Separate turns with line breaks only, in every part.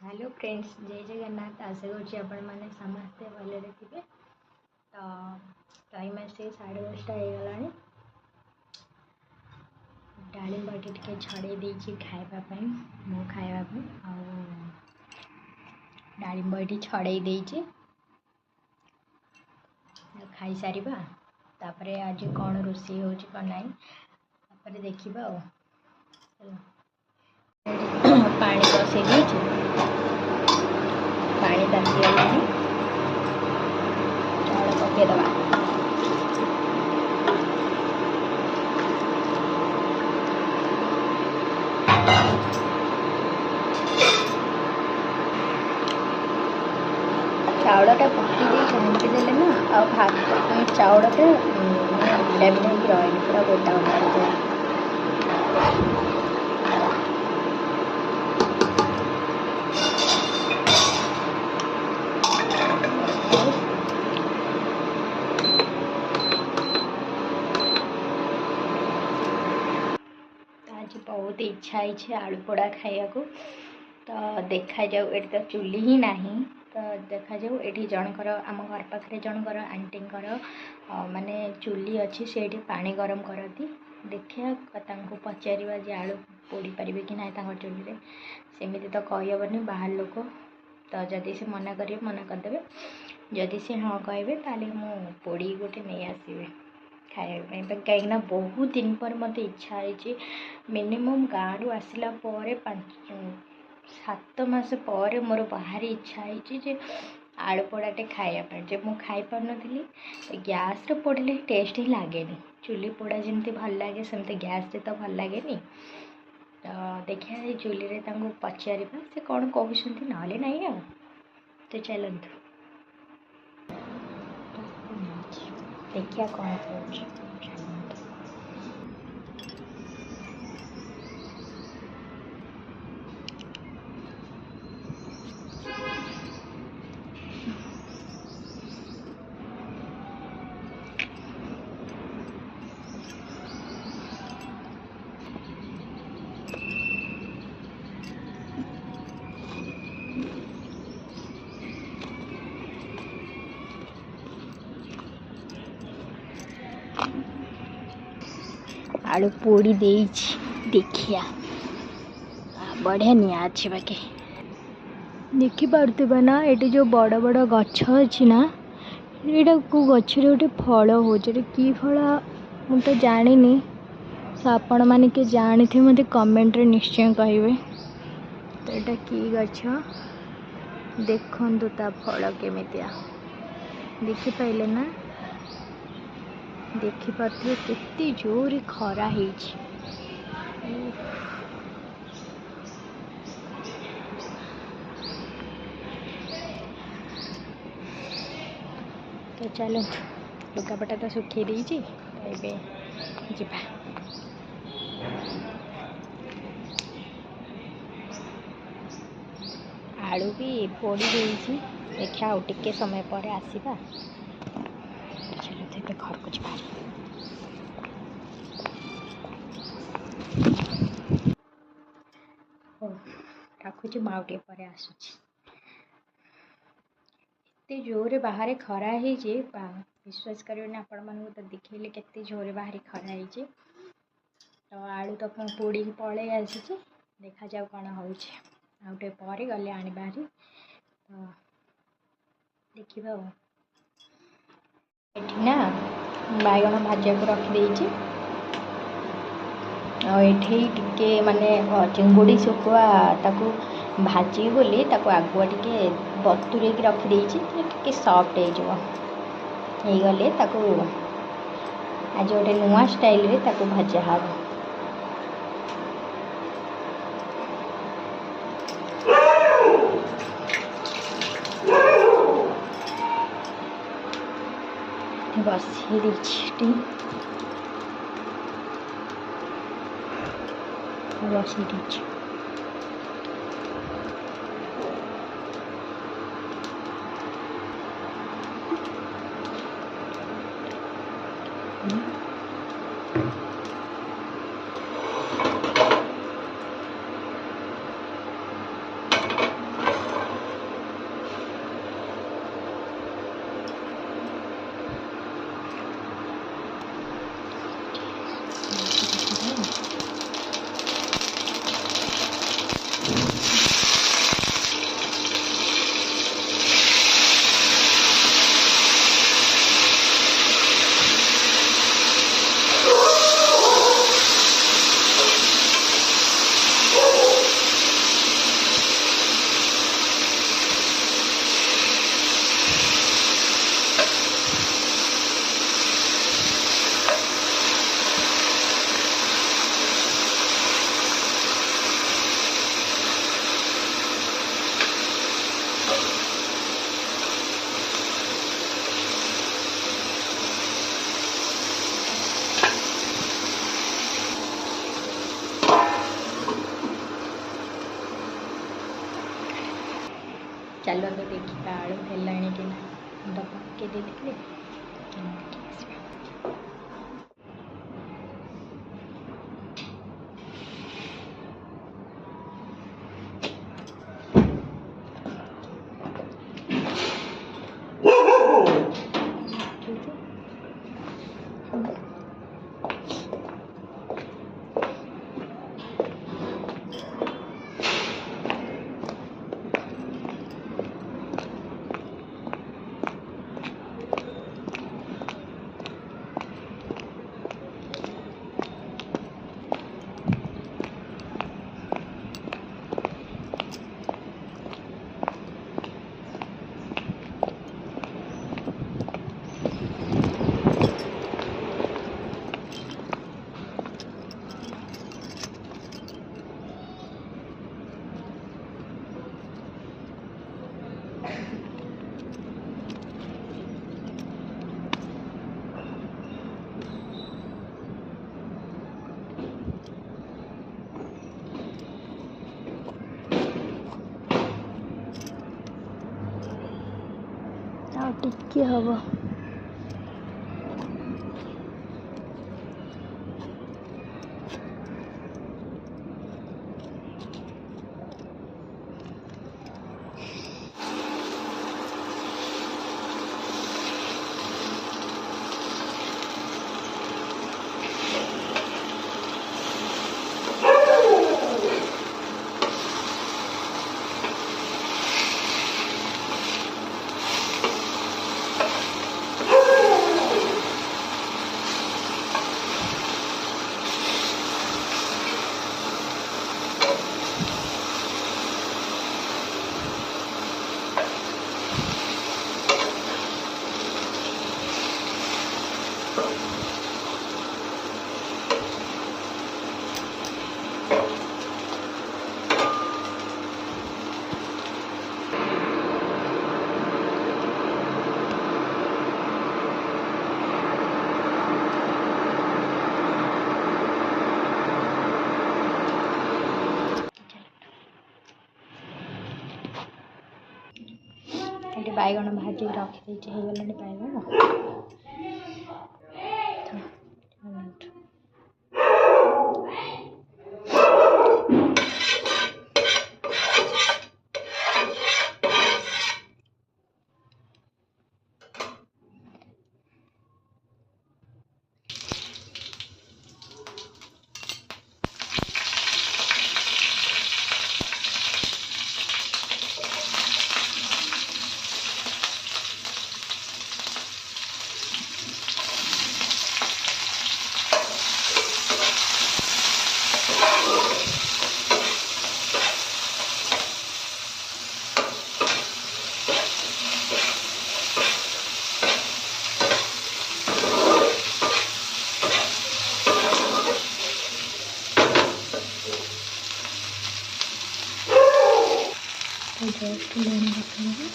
Hello friends, जय जगन्नाथ। आशा करें समस्ते भले थे। तो टाइम आसी 10:30 हो डालिम बाटी टे छड़े देती खावाई मो खावाई डालिम बाटी छड़े देती खाई सारी तापर आज कौन रोषे हो ना देखा पानी बसई देती पानी तातीगला चाउल पकईदे चाउलटा पकई झाँकी देले ना आ भात चाउलटा भिड़ा भिड़ा रही पूरा गोटा गोटा आज बहुत इच्छा है आलू पोड़ा खाया को। तो देखा जाऊ ये तो चुली ही नहीं। तो देखा जाऊ ये जनकर आम घर पाखे जनकर आंटी माने चुली अच्छी से पानी गरम करती देखिया पचार जे आलू पोड़ी पारे कि ना चुली सेमती तो कहबनी बाहर लोक। तो जदि से मना करेंगे मना करदे जदि से हाँ कहे ताले मु पोड़ी गोटे नहीं आसवे खाया कहीं बहुत दिन पर मत इच्छा है मिनिमम गाँव आसला 5-7 मास पर मोर बाहर इच्छा है आलू पोड़ाटे खायापी जब मुझे खाई पार नी गैस पोड़े टेस्ट ही लगे चुली पोड़ा जमी भल लगे सेमती गैस तो भल लगे। तो देखिए चुली पचार से कौन कहते ना नहीं आ। तो चलतु देखिए कौन कह आलू पोड़ी देखिया बढ़िया निआ अच्छे बाके देखिपे ना ये जो बड़ बड़ गछ अच्छी ना यहाँ को गच गोटे फल हो कि फल मु तो जानी। तो आपण मैंने के जानी थे मत कमेंट रे निश्चय कहे। तो यहाँ कि गछ देखु ता फल केमितिया देखिपारे ना देखिपे केते जोर खरा है। तो चलो लुगापटा तो सुखी देती जा आलू भी पोड़ी देती देखा आउ टिके समय पर आसवा। चलो तो घर को जा रखुच माउटे पर आसुची एते जोरे बाहर खरा है विश्वास करें आपण मन तो दिखेले केते जोरे बाहर खरा है। तो आलू तो पोड़ी पलि आसी देखा जाऊ कौन होटे पर गले आने बाहरी। तो देखा ना बैगण भाजा को रखिदे टे माने चिंगुड़ी शुखुआ ताकू भाजी बोली आगुआ टे बतुरे रखिदे टे सफ्ट हो गले आज गोटे नुआ स्टाइल रे ताकू भजा हम बसी बसी चलते देखा आलू है कि डब्बा के देते टिके हम बैगण भाजी रखी हो गला बैगण जस्ट लून रखेंगे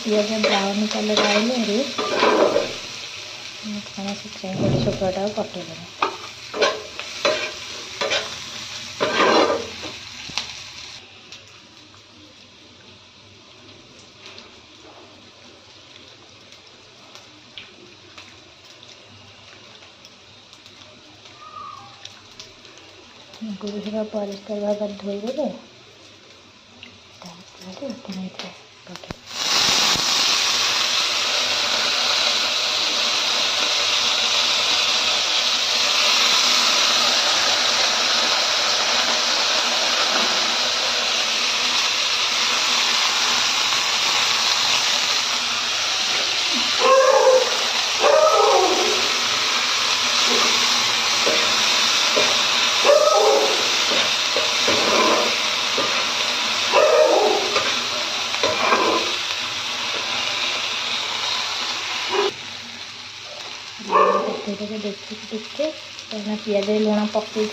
पिज ब्राउन कलर आइले कौन से गोटे शुक्रटा पकईदेव गुरुसेवा परिष्कार भाव धोईदे देखिए टिके कहीं पिज लुण पकई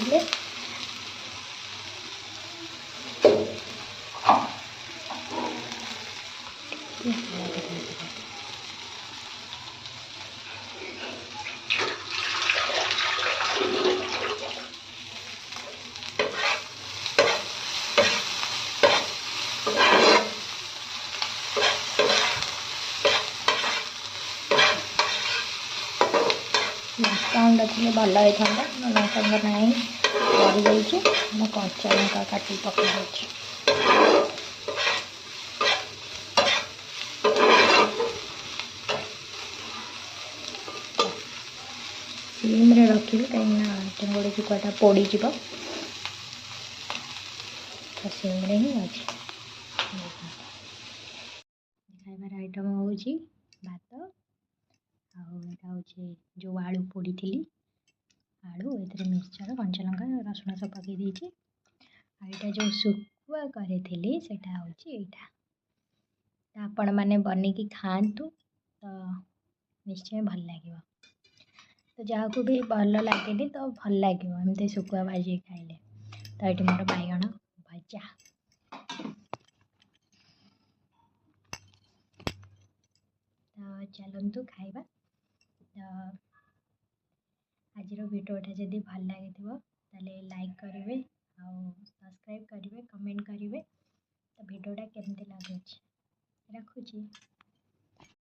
ଲଙ୍କାଗୁଣ୍ଡ ଥିଲେ ଭଲ ହେଇଥାନ୍ତା, ଲଙ୍କାଗୁଣ୍ଡ ନାହିଁ ପଡ଼ିଯାଇଛି। ମୁଁ କଞ୍ଚା ଲଙ୍କା କାଟିକି ପକାଇ ଦେଉଛି। ସିମ୍ରେ ରଖିବି କାହିଁକିନା ଚିଙ୍ଗୁଡ଼ି ଶୁଖୁଆଟା ପୋଡ଼ିଯିବ, ତ ସିମ୍ରେ ହିଁ ଅଛି। ଖାଇବାର ଆଇଟମ୍ ହେଉଛି ଭାତ, ଆଉ ଏଇଟା ହେଉଛି ଯେଉଁ ଆଳୁ ପୋଡ଼ିଥିଲି ଆଳୁ, ଏଥିରେ ମିକ୍ସଚର, କଞ୍ଚା ଲଙ୍କା, ରସୁଣ ସବୁ ପକାଇ ଦେଇଛି। ଆଉ ଏଇଟା ଯେଉଁ ଶୁଖୁଆ କରିଥିଲି ସେଇଟା ହେଉଛି ଏଇଟା। ତ ଆପଣମାନେ ବନେଇକି ଖାଆନ୍ତୁ, ତ ନିଶ୍ଚୟ ଭଲ ଲାଗିବ। ତ ଯାହାକୁ ବି ଭଲ ଲାଗେନି ତ ଭଲ ଲାଗିବ ଏମିତି ଶୁଖୁଆ ଭାଜିକି ଖାଇଲେ। ତ ଏଠି ମୋର ବାଇଗଣ ଭଜା। ତ ଚାଲନ୍ତୁ ଖାଇବା। ତ ଆଜିର ଭିଡ଼ିଓଟା ଯଦି ଭଲ ଲାଗିଥିବ ତାହେଲେ ଲାଇକ୍ କରିବେ, ଆଉ ସବସ୍କ୍ରାଇବ୍ କରିବେ, କମେଣ୍ଟ କରିବେ ତ ଭିଡ଼ିଓଟା କେମିତି ଲାଗୁଛି।